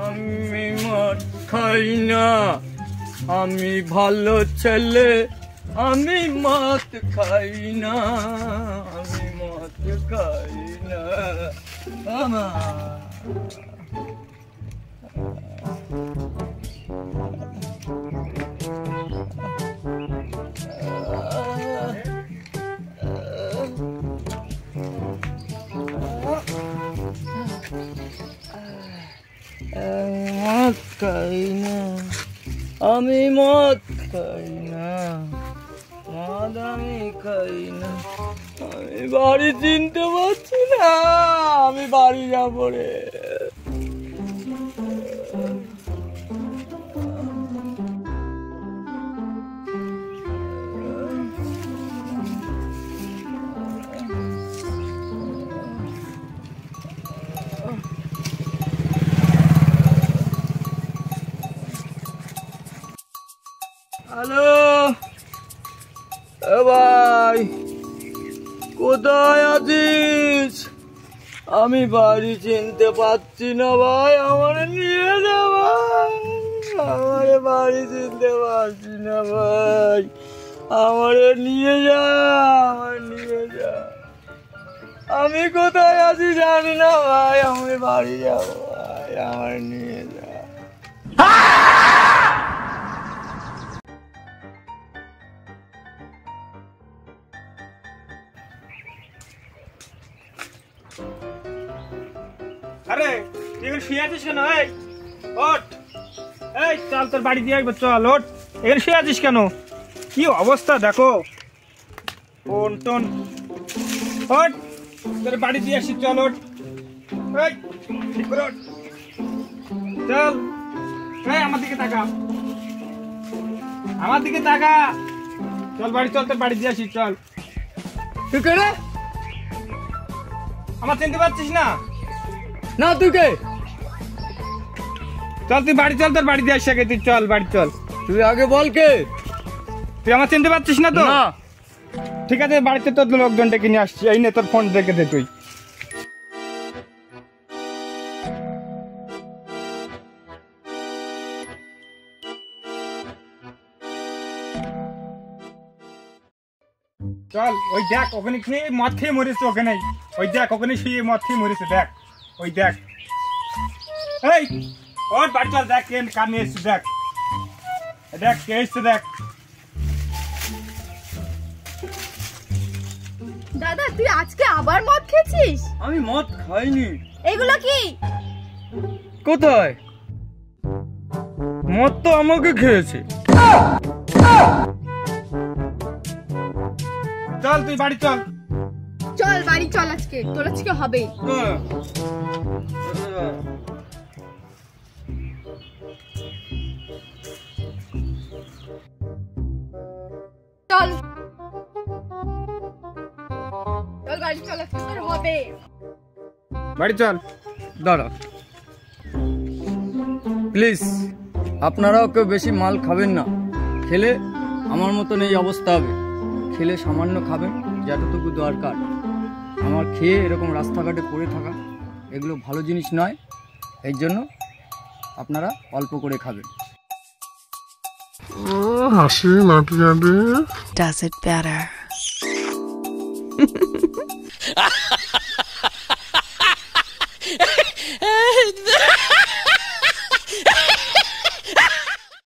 আমি মদ খাই না, আমি ভালো ছেলে, আমি মদ খাই না, আমি মদ খাই না। মদ খাই না, আমি মদ খাই না, মদ আমি খাই না। আমি বাড়ি চিনতে পারছি না, আমি বাড়ি যাবো রে। হ্যালো ভাই, কোথায় আছিস? আমি বাড়ি চিনতে পারছি না ভাই, আমার নিয়ে যা ভাই, আমার বাড়ি চিনতে পারছি না ভাই, আমার নিয়ে যা, আমার নিয়ে যা। আমি কোথায় আছি জানি না ভাই, আমি বাড়ি যাবো ভাই, আমার নিয়ে যা। আরে তুই শুয়ে আছিস কেন? এই ওঠ, এই চল তোর বাড়ি দিয়ে একবার চল, ওঠ। এখানে শুয়ে আছিস কেন? কি অবস্থা দেখো, ফোন টোন। ওঠ, তোর বাড়ি দিয়ে আসি, চল ওঠ। এই ঠিক করে ওঠ, চল। এই আমার দিকে তাকা, আমার দিকে তাকা, চল বাড়ি চল, তোর বাড়ি দিয়ে আসি, চল। তুই কে রে? আমার চিনতে পারছিস না? না তুই কে? চল তুই বাড়ি চল, তোর বাড়ি দিয়ে আসি আগে, তুই চল বাড়ি চল। তুই আগে বল কে? তুই আমার চিনতে পারছিস না তো? না। ঠিক আছে, বাড়িতে তোর লোকজন ডেকে নিয়ে আসছি, এই নে তোর ফোন রেখে দে তুই। চল, ওই দেখ ওখানে খেয়ে মদ খেয়ে মরেছে, ওখানে ওই দেখ ওখানে শুয়ে মদ খেয়ে মরেছে, দেখ ওই দেখ। এই ওর বাড়ি চল, দেখ কে কার নিয়ে এসছে, দেখ দেখ কে এসছে, দেখ। দাদা তুই আজকে আবার মদ খেয়েছিস? আমি মদ খাইনি। এগুলো কি? কোথায়? মদ তো আমাকে খেয়েছে। চল তুই বাড়ি চল, চল বাড়ি চল, আজকে তোর আজকে হবে। চল চল বাড়ি চল, আজকে তোর হবে। বাড়ি চল। দাঁড়া প্লিজ, আপনারাও কেউ বেশি মাল খাবেন না, খেলে আমার মতন এই অবস্থা হবে। খেলে সামান্য খাবেন, যতটুকু দরকার। আমার খেয়ে এরকম রাস্তাঘাটে পড়ে থাকা এগুলো ভালো জিনিস নয়, এই জন্য আপনারা অল্প করে খাবেন। হাসি নাটি নাটি does it better.